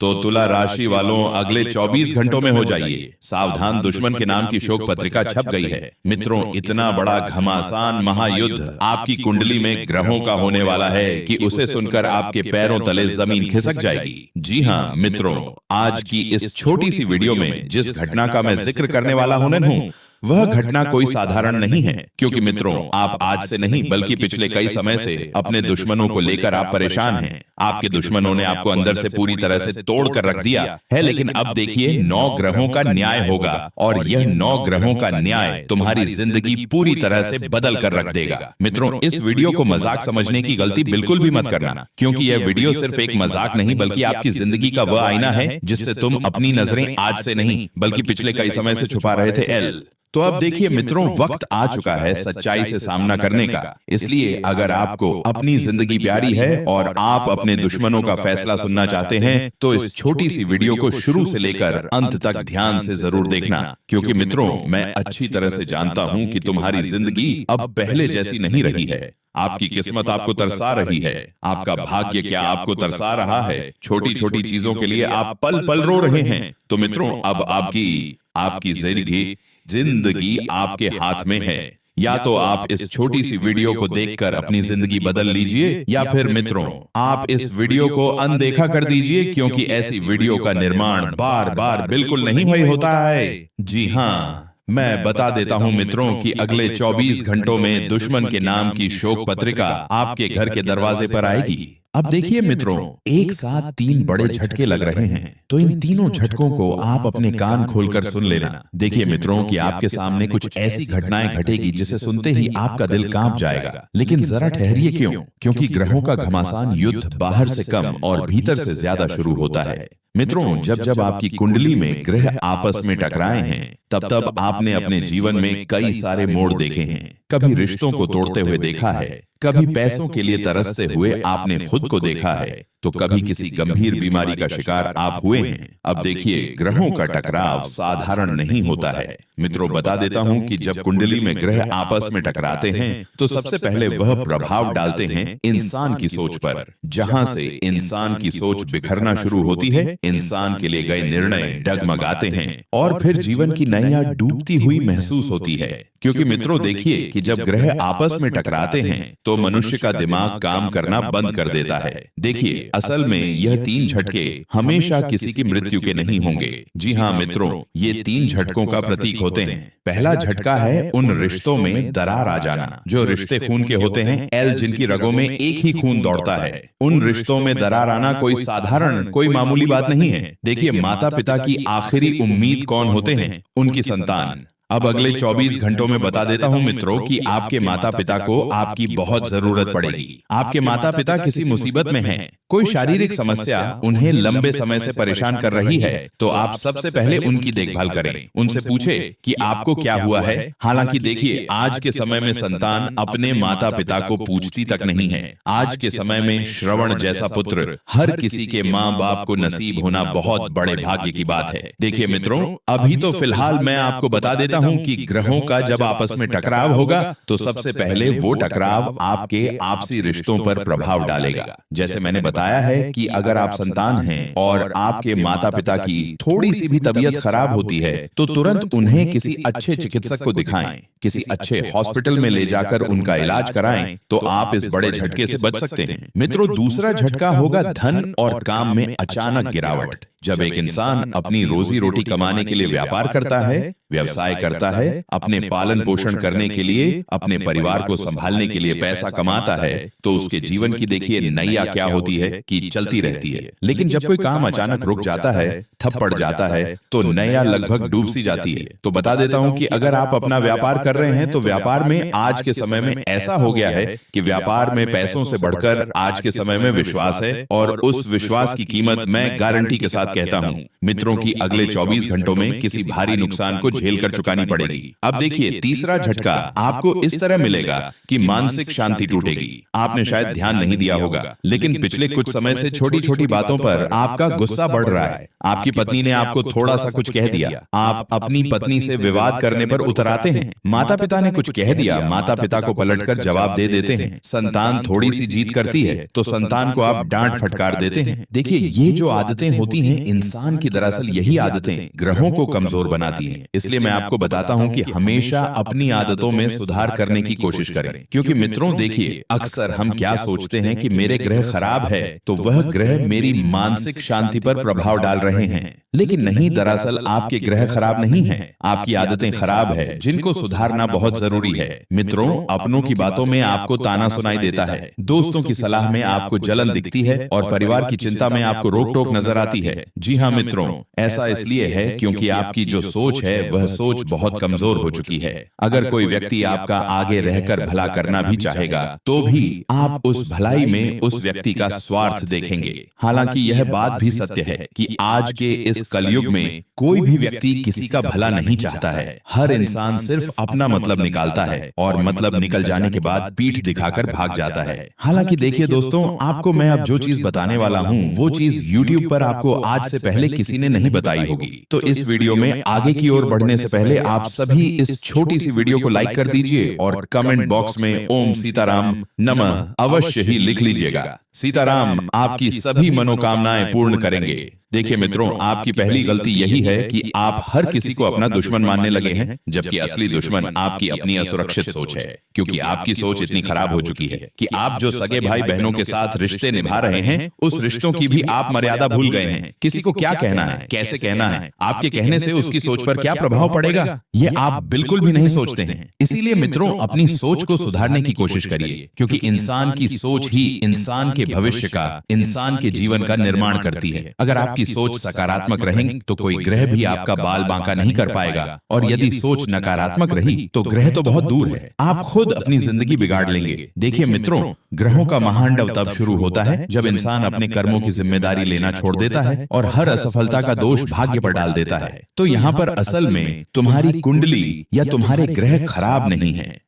तो तुला राशि वालों अगले 24 घंटों में हो जाइए सावधान, दुश्मन के नाम की शोक पत्रिका छप गई है। मित्रों, इतना बड़ा घमासान महायुद्ध आपकी कुंडली में ग्रहों का होने वाला है कि उसे सुनकर आपके पैरों तले जमीन खिसक जाएगी। जी हाँ मित्रों, आज की इस छोटी सी वीडियो में जिस घटना का मैं जिक्र करने वाला हूं वह घटना कोई साधारण नहीं है, क्योंकि मित्रों आप आज से नहीं बल्कि पिछले कई समय से अपने दुश्मनों को लेकर आप परेशान हैं। आपके दुश्मनों ने आपको अंदर से पूरी तरह से तोड़ कर रख दिया है, लेकिन अब देखिए 9 ग्रहों का न्याय होगा और यह 9 ग्रहों का न्याय तुम्हारी जिंदगी पूरी तरह से बदल कर रख देगा। मित्रों, इस वीडियो को मजाक समझने की गलती बिल्कुल भी मत करना, क्योंकि यह वीडियो सिर्फ एक मजाक नहीं बल्कि आपकी जिंदगी का वह आईना है जिससे तुम अपनी नजरें आज से नहीं बल्कि पिछले कई समय से छुपा रहे थे। तो अब देखिए मित्रों, वक्त आ चुका है सच्चाई से सामना करने का। इसलिए अगर आपको अपनी जिंदगी प्यारी है और आप अपने दुश्मनों का फैसला सुनना चाहते हैं तो इस छोटी सी वीडियो को शुरू से लेकर अंत तक ध्यान से जरूर देखना, क्योंकि मित्रों मैं अच्छी तरह से जानता हूं कि तुम्हारी जिंदगी अब पहले जैसी नहीं रही है। आपकी किस्मत आपको तरसा रही है, आपका भाग्य क्या आपको तरसा रहा है। छोटी छोटी चीजों के लिए आप पल पल रो रहे हैं। तो मित्रों, अब आपकी जिंदगी आपके हाथ में है। या तो आप इस छोटी सी वीडियो को देखकर अपनी जिंदगी बदल लीजिए, या फिर मित्रों आप इस वीडियो को अनदेखा कर दीजिए, क्योंकि ऐसी वीडियो का निर्माण बार बार बिल्कुल नहीं हुई होता है। जी हाँ, मैं बता देता हूं मित्रों कि अगले 24 घंटों में दुश्मन के नाम की शोक पत्रिका आपके घर के दरवाजे पर आएगी। अब देखिए मित्रों, एक साथ 3 बड़े झटके लग रहे हैं, तो इन तीनों झटकों को आप अपने कान खोलकर सुन लेना। देखिए मित्रों कि आपके सामने कुछ ऐसी घटनाएं घटेगी जिसे सुनते ही आपका दिल कांप जाएगा। लेकिन जरा ठहरिए, क्यों? क्योंकि ग्रहों का घमासान युद्ध बाहर से कम और भीतर से ज्यादा शुरू होता है। मित्रों, जब जब आपकी कुंडली में ग्रह आपस में टकराए हैं तब तब आपने अपने जीवन में कई सारे मोड़ देखे हैं। कभी रिश्तों को तोड़ते हुए देखा है, कभी पैसों के लिए तरसते हुए आपने खुद को देखा है, तो कभी किसी गंभीर बीमारी का शिकार आप हुए हैं। अब देखिए, ग्रहों का टकराव साधारण नहीं होता है। मित्रों, बता देता हूं कि जब कुंडली में ग्रह आपस में टकराते हैं तो सबसे पहले वह प्रभाव डालते हैं इंसान की सोच पर। जहां से इंसान की सोच बिखरना शुरू होती है, इंसान के लिए गए निर्णय डगमगाते हैं और फिर जीवन की नैया डूबती हुई महसूस होती है। क्योंकि मित्रों देखिए कि जब ग्रह आपस में टकराते हैं तो मनुष्य का दिमाग काम करना बंद कर देता है। देखिए, असल में यह 3 झटके हमेशा किसी की मृत्यु के नहीं होंगे। जी हाँ मित्रों, ये 3 झटकों का प्रतीक होते हैं। पहला झटका है उन रिश्तों में दरार आ जाना जो रिश्ते खून के होते हैं, जिनकी रगों में एक ही खून दौड़ता है। उन रिश्तों में दरार आना कोई साधारण, कोई मामूली बात नहीं है। देखिए, माता पिता की आखिरी उम्मीद कौन होते हैं? उनकी संतान। अब अगले 24 घंटों में बता देता हूं मित्रों कि आपके माता पिता को आपकी बहुत जरूरत पड़ेगी। आपके माता पिता किसी मुसीबत में हैं, कोई शारीरिक समस्या उन्हें लंबे समय से परेशान कर रही है, तो आप सबसे पहले उनकी देखभाल करें। उनसे पूछे कि आपको क्या हुआ है। हालांकि देखिए, आज के समय में संतान अपने माता पिता को पूछती तक नहीं है। आज के समय में श्रवण जैसा पुत्र हर किसी के माँ बाप को नसीब होना बहुत बड़े भाग्य की बात है। देखिए मित्रों, अभी तो फिलहाल मैं आपको बता देता हूं कि ग्रहों का जब आपस में टकराव होगा तो सबसे पहले वो टकराव आपके आपसी रिश्तों पर प्रभाव डालेगा। जैसे मैंने बताया है कि अगर आप संतान हैं और आपके माता पिता की थोड़ी सी भी तबीयत खराब होती है तो तुरंत उन्हें किसी अच्छे चिकित्सक को दिखाएं, किसी अच्छे हॉस्पिटल में ले जाकर उनका इलाज कराएं, तो आप इस बड़े झटके से बच सकते हैं। मित्रों, दूसरा झटका होगा धन और काम में अचानक गिरावट। जब एक इंसान अपनी रोजी रोटी कमाने के लिए व्यापार करता है, व्यवसाय करता है, अपने पालन पोषण करने के लिए, अपने परिवार को संभालने के लिए पैसा कमाता है, तो उसके जीवन की देखिए नैया क्या होती है कि चलती रहती है। लेकिन जब कोई काम अचानक रुक जाता है, ठप पड़ जाता है, तो नैया लगभग डूब सी जाती है। तो बता देता हूं कि अगर आप अपना व्यापार कर रहे हैं तो व्यापार में आज के समय में ऐसा हो गया है कि व्यापार में पैसों से बढ़कर आज के समय में विश्वास है, और उस विश्वास की कीमत मैं गारंटी के साथ कहता हूं मित्रों की अगले 24 घंटों में किसी भारी नुकसान को झेल कर चुकानी चुकानी पड़ेगी। अब देखिए तीसरा झटका आपको इस तरह मिलेगा कि मानसिक शांति टूटेगी। आपने शायद ध्यान नहीं दिया होगा, लेकिन पिछले कुछ समय से छोटी छोटी बातों पर आपका गुस्सा बढ़ रहा है। आपकी पत्नी ने आपको थोड़ा सा कुछ कह दिया, आप अपनी पत्नी से विवाद करने पर उतर आते हैं। माता पिता ने कुछ कह दिया, माता पिता को पलटकर जवाब दे देते हैं। संतान थोड़ी सी जीत करती है तो संतान को आप डांट फटकार देते हैं। देखिए ये जो आदतें होती हैं इंसान की, दरअसल यही आदतें ग्रहों को कमजोर बनाती हैं। इसलिए मैं आपको बताता हूं कि हमेशा अपनी आदतों में सुधार करने की कोशिश करें, क्योंकि मित्रों देखिए अक्सर हम क्या सोचते हैं कि मेरे ग्रह खराब है तो वह ग्रह मेरी मानसिक शांति पर प्रभाव डाल रहे हैं, लेकिन नहीं, दरअसल आपके ग्रह खराब नहीं हैं, आपकी आदतें खराब है जिनको सुधारना बहुत जरूरी है। मित्रों अपनों की बातों में आपको ताना सुनाई देता है, दोस्तों की सलाह में आपको जलन दिखती है और परिवार की चिंता में आपको रोक टोक नजर आती है। जी हाँ मित्रों, ऐसा इसलिए है क्योंकि आपकी जो सोच है वह सोच बहुत कमजोर हो चुकी है। अगर कोई व्यक्ति आपका आगे रहकर भला करना भी चाहेगा तो भी आप उस भलाई में उस व्यक्ति का स्वार्थ देखेंगे। हालांकि यह बात भी सत्य है कि आज के इस कलयुग में कोई भी व्यक्ति किसी का भला नहीं चाहता है। हर इंसान सिर्फ अपना मतलब निकालता है और मतलब निकल जाने के बाद पीठ दिखाकर भाग जाता है। हालांकि देखिए दोस्तों, आपको मैं अब जो चीज बताने वाला हूँ वो चीज YouTube पर आपको आज से पहले किसी ने नहीं बताई होगी। तो इस वीडियो में आगे की ओर बढ़ने से पहले आप सभी इस छोटी सी वीडियो को लाइक कर दीजिए और कमेंट बॉक्स में ओम सीताराम नमः अवश्य ही लिख लीजिएगा। सीताराम आपकी सभी मनोकामनाएं पूर्ण करेंगे। देखिए मित्रों, आपकी पहली गलती यही है कि आप हर किसी को अपना दुश्मन मानने लगे हैं, जबकि असली दुश्मन आपकी अपनी असुरक्षित सोच है। क्योंकि आपकी सोच इतनी खराब हो चुकी है कि आप जो सगे भाई बहनों के साथ रिश्ते निभा रहे हैं उस रिश्तों की भी आप मर्यादा भूल गए हैं। किसी को क्या कहना है, कैसे कहना है, आपके कहने से उसकी सोच पर क्या प्रभाव पड़ेगा, ये आप बिल्कुल भी नहीं सोचते हैं। इसीलिए मित्रों अपनी सोच को सुधारने की कोशिश करिए, क्योंकि इंसान की सोच ही इंसान के भविष्य का, इंसान के जीवन का निर्माण करती है। अगर आपकी सोच सकारात्मक रहेगी तो कोई ग्रह भी आपका बाल बांका नहीं कर पाएगा, और यदि सोच नकारात्मक रही तो ग्रह तो बहुत दूर है, आप खुद अपनी जिंदगी बिगाड़ लेंगे। देखिए मित्रों, ग्रहों का महांडव तब शुरू होता है जब इंसान अपने कर्मों की जिम्मेदारी लेना छोड़ देता है और हर असफलता का दोष भाग्य पर डाल देता है। तो यहाँ पर असल में तुम्हारी कुंडली या तुम्हारे ग्रह खराब नहीं है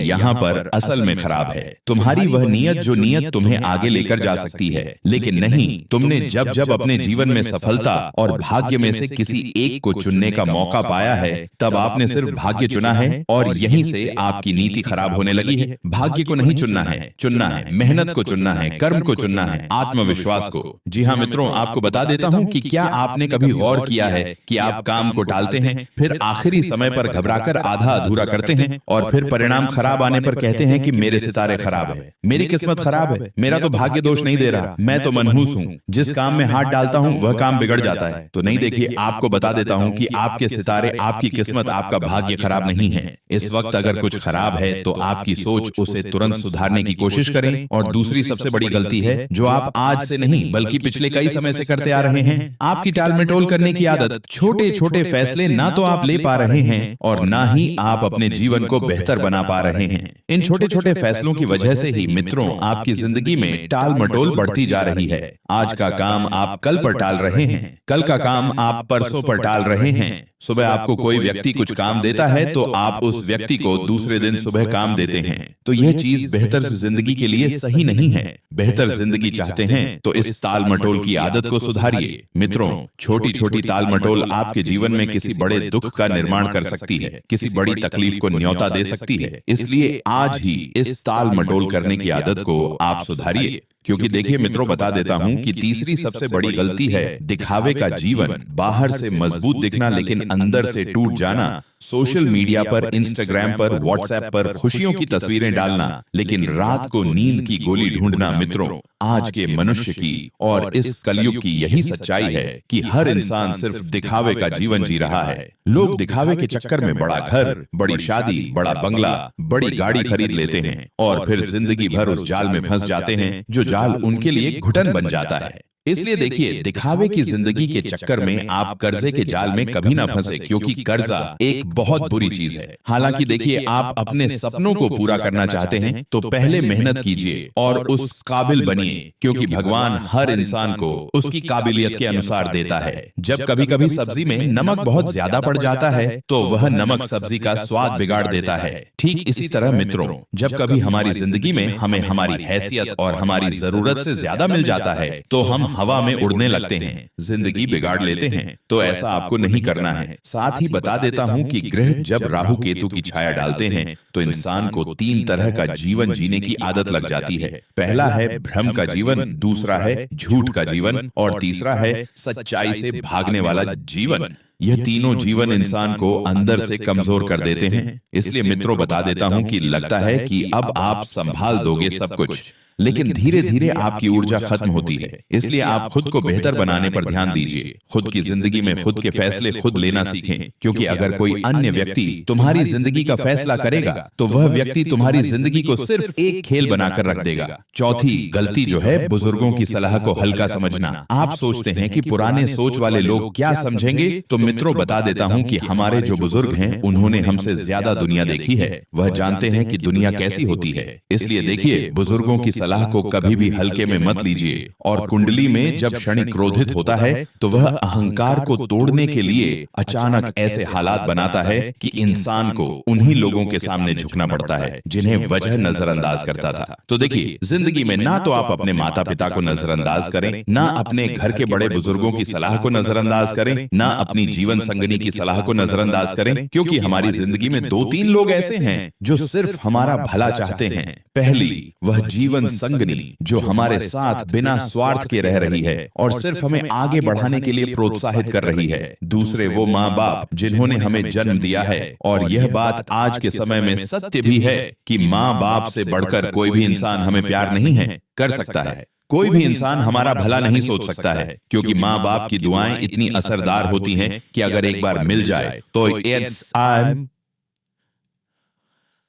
यहाँ पर असल में खराब है तुम्हारी वह नियत जो नियत तुम्हें आगे लेकर जा सकती है। लेकिन नहीं, तुमने जब जब अपने जीवन में सफलता और भाग्य में से किसी एक को चुनने का मौका पाया है तब आपने सिर्फ भाग्य चुना है और यहीं से आपकी नीति खराब होने लगी है। भाग्य को नहीं चुनना है, चुनना है मेहनत को, चुनना है कर्म को, चुनना है आत्मविश्वास को। जी हाँ मित्रों, आपको बता देता हूँ कि क्या आपने कभी गौर किया है कि आप काम को टालते हैं, फिर आखिरी समय पर घबराकर आधा अधूरा करते हैं और फिर परिणाम खराब आने पर कहते हैं कि मेरे सितारे खराब है, मेरी किस्मत खराब है, मेरा तो भाग्य दोष नहीं दे रहा, मैं तो मनहूस हूँ, जिस काम में हाथ डालता हूँ वह काम बिगड़ जाता है। तो नहीं, देखिए आपको बता देता हूँ कि आपके सितारे, आपकी किस्मत, आपका भाग्य खराब नहीं है। इस वक्त अगर कुछ खराब है तो आपकी सोच उसे तुरंत सुधारने की कोशिश करें। और दूसरी सबसे बड़ी गलती है जो आप आज से नहीं बल्कि पिछले कई समय से करते आ रहे हैं, आपकी टाल मटोल करने की आदत। छोटे छोटे फैसले ना तो आप ले पा रहे हैं और ना ही आप अपने जीवन को बेहतर बना पा रहे हैं। इन छोटे छोटे फैसलों की वजह से ही मित्रों आपकी जिंदगी में टाल मटोल बढ़ती जा रही है। आज का काम आप कल पर टाल रहे हैं, कल का काम आप परसों पर टाल रहे हैं। सुबह आपको कोई व्यक्ति कुछ काम देता है तो आप उस व्यक्ति को दूसरे दिन सुबह काम देते हैं। तो यह चीज बेहतर जिंदगी के लिए सही नहीं है। बेहतर जिंदगी चाहते हैं तो इस ताल मटोल की आदत को सुधारिए। मित्रों, छोटी छोटी ताल मटोल आपके जीवन में किसी बड़े दुख का निर्माण कर सकती है, किसी बड़ी तकलीफ को न्योता दे सकती है। इसलिए आज ही इस ताल मटोल करने की आदत को आप सुधारिए। क्योंकि देखिए मित्रों, बता देता हूं कि तीसरी सबसे बड़ी गलती है दिखावे का जीवन। बाहर से मजबूत दिखना लेकिन अंदर से टूट जाना। सोशल मीडिया पर, इंस्टाग्राम पर, व्हाट्सएप पर खुशियों की तस्वीरें डालना लेकिन रात को नींद की गोली ढूंढना। मित्रों, आज के मनुष्य की और इस कलयुग की यही सच्चाई है कि हर इंसान सिर्फ दिखावे का जीवन जी रहा है। लोग दिखावे के चक्कर में बड़ा घर, बड़ी शादी, बड़ा बंगला, बड़ी गाड़ी खरीद लेते हैं और फिर जिंदगी भर उस जाल में फंस जाते हैं जो जाल उनके लिए घुटन बन जाता है। इसलिए देखिए, दिखावे की जिंदगी के चक्कर में आप कर्जे के जाल में कभी ना फंसे, क्योंकि कर्जा एक बहुत बुरी चीज है। हालांकि देखिए, आप अपने सपनों को पूरा करना चाहते हैं तो पहले मेहनत कीजिए और उस काबिल बनिए, क्योंकि भगवान हर इंसान को उसकी काबिलियत के अनुसार देता है। जब कभी कभी सब्जी में नमक बहुत ज्यादा पड़ जाता है तो वह नमक सब्जी का स्वाद बिगाड़ देता है। ठीक इसी तरह मित्रों, जब कभी हमारी जिंदगी में हमें हमारी हैसियत और हमारी जरूरत से ज्यादा मिल जाता है तो हम हवा में उड़ने लगते हैं, जिंदगी बिगाड़ लेते हैं। तो ऐसा आपको नहीं करना है। साथ ही बता देता हूं कि ग्रह जब राहु केतु की छाया डालते हैं तो इंसान को 3 तरह का जीवन जीने की आदत लग जाती है। पहला है भ्रम का जीवन, दूसरा है झूठ का जीवन और तीसरा है सच्चाई से भागने वाला जीवन। यह तीनों जीवन इंसान को अंदर से कमजोर कर देते हैं। इसलिए मित्रों, बता देता हूं कि लगता है कि अब आप संभाल दोगे सब कुछ, लेकिन धीरे धीरे आपकी ऊर्जा खत्म होती है। इसलिए आप खुद को बेहतर बनाने पर ध्यान दीजिए। खुद की जिंदगी में खुद के फैसले खुद लेना सीखें, क्योंकि अगर कोई अन्य व्यक्ति तुम्हारी जिंदगी का फैसला करेगा तो वह व्यक्ति तुम्हारी जिंदगी को सिर्फ एक खेल बनाकर रख देगा। चौथी गलती जो है, बुजुर्गों की सलाह को हल्का समझना। आप सोचते हैं कि पुराने सोच वाले लोग क्या समझेंगे, तो मित्रों बता देता हूं कि हमारे जो बुजुर्ग हैं उन्होंने हमसे ज्यादा दुनिया देखी है। वह जानते हैं कि दुनिया कैसी होती है। इसलिए देखिए, बुजुर्गों की सलाह को कभी भी हल्के में मत लीजिए। और कुंडली में जब शनि क्रोधित होता है तो वह अहंकार को तोड़ने के लिए अचानक ऐसे हालात बनाता है कि इंसान को उन्हीं लोगों के सामने झुकना पड़ता है जिन्हें वजह नजरअंदाज करता था। तो देखिए, जिंदगी में ना तो आप अपने माता पिता को नजरअंदाज करें, ना अपने घर के बड़े बुजुर्गों की सलाह को नजरअंदाज करें, ना अपनी जीवन संगनी की सलाह को नजरअंदाज करें, क्योंकि हमारी जिंदगी में 2-3 लोग ऐसे हैं जो सिर्फ हमारा भला चाहते हैं। पहली, वह जीवन संगनी जो हमारे साथ बिना स्वार्थ के रह रही है और सिर्फ हमें आगे बढ़ाने के लिए प्रोत्साहित कर रही है। दूसरे, वो माँ बाप जिन्होंने हमें जन्म दिया है। और यह बात आज के समय में सत्य भी है कि माँ बाप से बढ़कर कोई भी इंसान हमें प्यार नहीं है कर सकता है। कोई भी इंसान हमारा भला नहीं सोच सकता है, क्योंकि माँ बाप की दुआएं इतनी असरदार होती हैं कि अगर एक बार मिल जाए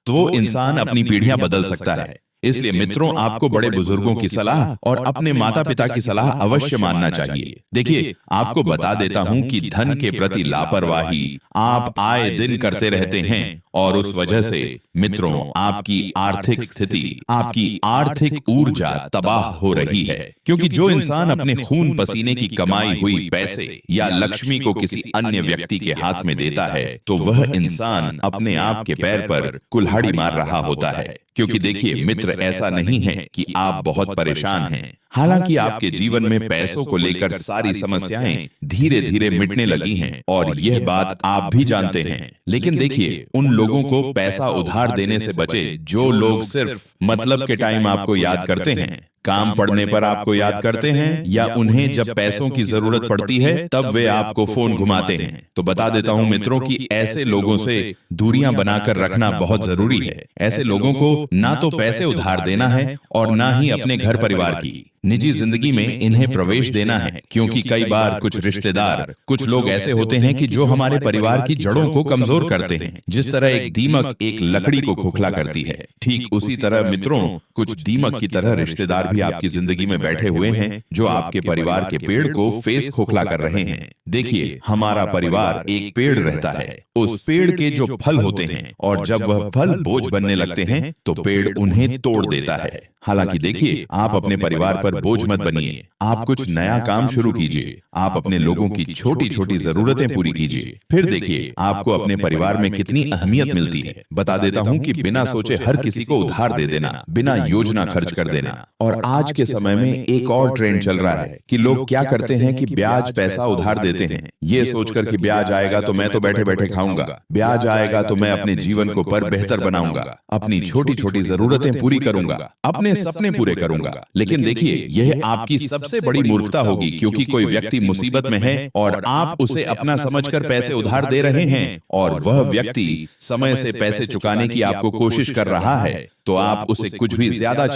तो वो इंसान अपनी पीढ़ियां बदल सकता है। इसलिए मित्रों, आपको बड़े बुजुर्गों की सलाह और अपने माता पिता की सलाह अवश्य मानना चाहिए। देखिए, आपको बता देता हूं कि धन के प्रति लापरवाही आप आए दिन करते रहते हैं और उस वजह से मित्रों आपकी आर्थिक स्थिति, आपकी आर्थिक ऊर्जा तबाह हो रही है। क्योंकि जो इंसान अपने खून पसीने की कमाई हुई पैसे या लक्ष्मी को किसी अन्य व्यक्ति के हाथ में देता है तो वह इंसान अपने आप के पैर पर कुल्हाड़ी मार रहा होता है। क्योंकि देखिए मित्र, ऐसा नहीं है कि आप बहुत परेशान हैं। हालांकि आपके जीवन में पैसों को लेकर सारी समस्याएं धीरे धीरे मिटने लगी हैं और यह बात आप भी जानते हैं। लेकिन देखिए, उन लोगों को पैसा उधार देने से बचे जो लोग सिर्फ मतलब के टाइम आपको याद करते हैं, काम पड़ने पर आपको याद करते हैं, या उन्हें जब पैसों की जरूरत पड़ती है तब वे आपको फोन घुमाते हैं। तो बता देता हूं मित्रों कि ऐसे लोगों से दूरियां बनाकर रखना बहुत जरूरी है। ऐसे लोगों को ना तो पैसे उधार देना है और ना ही अपने घर परिवार की निजी जिंदगी में इन्हें प्रवेश देना है। क्योंकि कई बार कुछ रिश्तेदार, कुछ लोग ऐसे होते हैं कि जो हमारे परिवार की जड़ों को कमजोर करते हैं। जिस तरह एक दीमक एक लकड़ी को खोखला करती है, ठीक उसी तरह मित्रों कुछ दीमक की तरह रिश्तेदार भी आपकी जिंदगी में बैठे हुए हैं जो आपके परिवार के पेड़ को फेस खोखला कर रहे हैं। देखिए, हमारा परिवार एक पेड़ रहता है, उस पेड़ के जो फल होते हैं, और जब वह फल बोझ बनने लगते हैं तो पेड़ उन्हें तोड़ देता है। हालांकि देखिए, आप अपने परिवार पर बोझ मत बनिए। आप कुछ नया काम शुरू कीजिए। आप अपने लोगों की छोटी छोटी जरूरतें पूरी कीजिए। फिर देखिए आपको अपने परिवार में कितनी अहमियत मिलती है। बता देता हूं कि बिना सोचे हर किसी को उधार दे देना, बिना योजना खर्च कर देना। और आज के समय में एक और ट्रेंड चल रहा है कि लोग क्या करते हैं कि ब्याज पैसा उधार देते हैं, ये सोचकर कि ब्याज आएगा तो मैं तो बैठे बैठे खाऊंगा, ब्याज आएगा तो मैं अपने जीवन को पर बेहतर बनाऊंगा, अपनी छोटी छोटी जरूरतें पूरी करूंगा, अपने सपने पूरे करूंगा। लेकिन देखिए, यह आपकी सबसे बड़ी मूर्खता होगी, क्योंकि कोई व्यक्ति मुसीबत में है और आप उसे अपना समझकर पैसे उधार दे रहे हैं और वह व्यक्ति समय से पैसे चुकाने की आपको कोशिश कर रहा है, तो आप उसे कुछ भी ज्यादा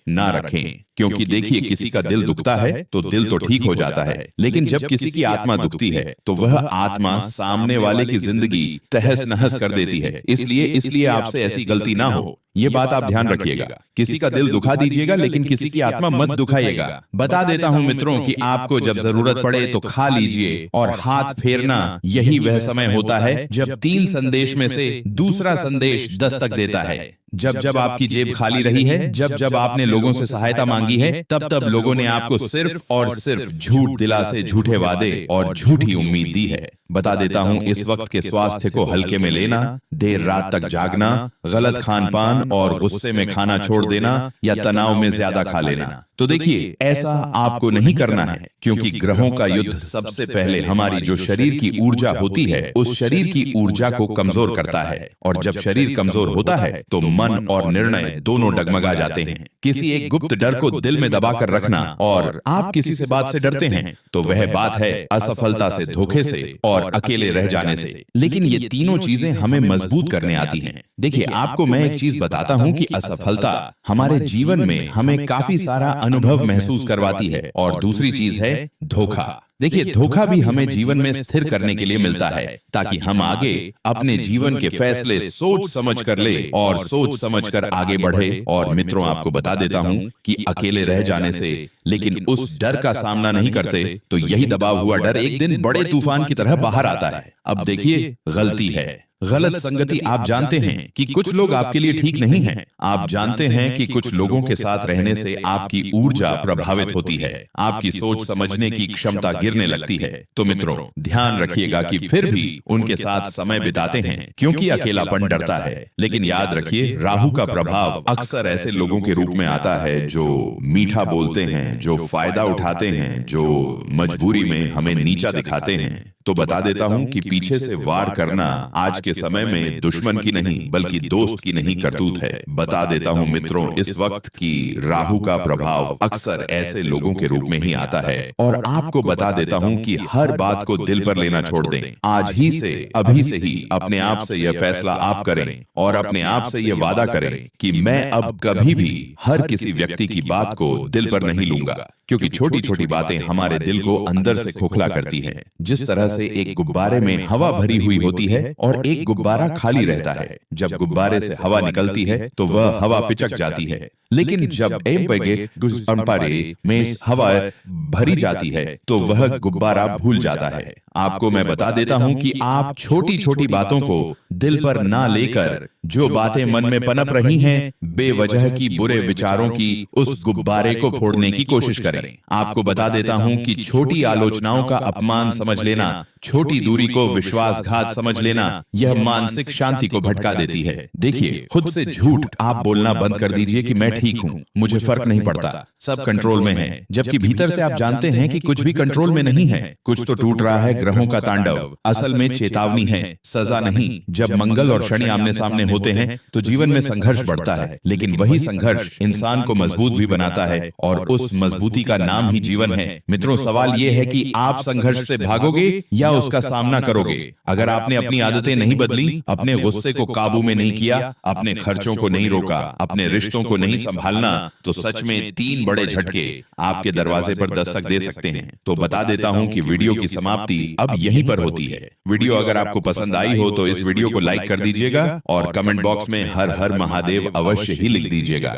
ना रखें। क्योंकि देखिए, किसी का दिल दुखता है तो दिल तो ठीक हो जाता है, लेकिन जब किसी की आत्मा दुखती है तो वह आत्मा सामने वाले की जिंदगी तहस नहस कर देती है। इसलिए आपसे ऐसी गलती ना हो। ये बात आप ध्यान रखिएगा। किसी का दिल दुखा दीजिएगा लेकिन किसी की आत्मा मत दुखाइएगा। बता देता हूँ मित्रों कि आपको जब जरूरत पड़े तो खा लीजिए, और हाथ फेरना यही वह समय होता है जब 3 संदेश में से दूसरा संदेश दस्तक देता है। जब जब आपकी जेब खाली रही है, जब जब आपने लोगों से सहायता मांगी है, तब तब लोगों ने आपको सिर्फ और सिर्फ झूठ दिलासे, झूठे वादे और झूठी उम्मीद दी है। बता देता हूँ, इस वक्त के स्वास्थ्य को हल्के में लेना, देर रात तक जागना, गलत खान पान और गुस्से में खाना छोड़ देना या तनाव में ज्यादा खा लेना, तो देखिए ऐसा आपको नहीं करना है, क्योंकि ग्रहों का युद्ध सबसे पहले हमारी जो शरीर की ऊर्जा होती है उस शरीर की ऊर्जा को कमजोर करता है, और जब शरीर कमजोर होता है तो मन और निर्णय दोनों डगमगा जाते हैं। किसी एक गुप्त डर को दिल में दबाकर रखना, और आप किसी से बात से डरते हैं तो वह बात है असफलता से, धोखे से और अकेले रह जाने से। लेकिन ये तीनों चीजें हमें मजबूत करने आती हैं। देखिए, आपको मैं एक चीज बताता हूँ कि असफलता हमारे जीवन में हमें काफी सारा अनुभव महसूस करवाती है, और दूसरी चीज है धोखा। देखिए, धोखा भी हमें जीवन में स्थिर करने के लिए मिलता है, ताकि हम आगे अपने जीवन के फैसले सोच समझ कर ले और सोच समझ कर आगे बढ़े। और मित्रों, आपको बता देता हूँ कि अकेले रह जाने से, लेकिन उस डर का सामना नहीं करते तो यही दबा हुआ डर एक दिन बड़े तूफान की तरह बाहर आता है। अब देखिए, गलती है, गलत संगति। आप जानते हैं कि कुछ लोग आपके लिए ठीक नहीं हैं। आप जानते हैं कि कुछ लोगों के साथ रहने से आपकी ऊर्जा प्रभावित होती है, आपकी सोच समझने की क्षमता गिरने लगती है। तो मित्रों, ध्यान रखिएगा कि फिर भी उनके साथ समय बिताते हैं, क्योंकि अकेलापन डरता है। लेकिन याद रखिए, राहु का प्रभाव अक्सर ऐसे लोगों के रूप में आता है जो मीठा बोलते हैं, जो फायदा उठाते हैं, जो मजबूरी में हमें नीचा दिखाते हैं। तो बता देता हूं कि पीछे से वार करना आज के समय में दुश्मन की नहीं बल्कि दोस्त की नहीं करतूत है। बता देता हूं मित्रों, इस वक्त की राहु का प्रभाव अक्सर ऐसे लोगों के रूप में ही आता है। और आपको बता देता हूं कि हर बात को दिल पर लेना छोड़ दें। आज ही से, अभी से ही अपने आप से यह फैसला आप करें, और अपने आप से यह वादा करें कि मैं अब कभी भी हर किसी व्यक्ति की बात को दिल पर नहीं लूंगा, क्योंकि छोटी छोटी बातें हमारे दिल को अंदर से खोखला करती हैं। जिस तरह से एक गुब्बारे में हवा भरी हुई होती है और एक गुब्बारा खाली रहता है, जब गुब्बारे से हवा निकलती है तो वह हवा पिचक जाती है, लेकिन जब गुब्बारे में हवा भरी जाती है तो वह गुब्बारा भूल जाता है। आपको मैं बता देता हूं कि आप छोटी छोटी बातों को दिल पर ना लेकर जो बातें मन में पनप रही हैं, बेवजह की बुरे विचारों की, उस गुब्बारे को फोड़ने की कोशिश करें। आपको बता देता हूं कि छोटी आलोचनाओं का अपमान समझ लेना, छोटी दूरी को विश्वासघात समझ लेना, यह मानसिक शांति को भटका देती है। देखिए, खुद से झूठ आप बोलना बंद कर दीजिए कि मैं ठीक हूं, मुझे फर्क नहीं पड़ता, सब कंट्रोल में है। जबकि भीतर से आप जानते हैं कि कुछ भी कंट्रोल में नहीं है, कुछ तो टूट रहा है। ग्रहों का तांडव असल में चेतावनी है, सजा नहीं। जब मंगल और शनि आमने सामने होते हैं तो जीवन में संघर्ष बढ़ता है, लेकिन वही संघर्ष इंसान को मजबूत भी बनाता है, और उस मजबूती का नाम ही जीवन है। मित्रों, सवाल यह है कि आप संघर्ष से भागोगे या उसका सामना करोगे। अगर आपने अपनी आदतें नहीं बदली, अपने गुस्से को काबू में नहीं किया, अपने खर्चों को नहीं रोका, अपने रिश्तों को नहीं संभालना, तो सच में 3 बड़े झटके आपके दरवाजे पर दस्तक दे सकते हैं। तो बता देता हूं कि वीडियो की समाप्ति अब यहीं पर होती है। वीडियो अगर आपको पसंद आई हो तो इस वीडियो को लाइक कर दीजिएगा, और कमेंट बॉक्स में हर हर महादेव अवश्य ही लिख दीजिएगा।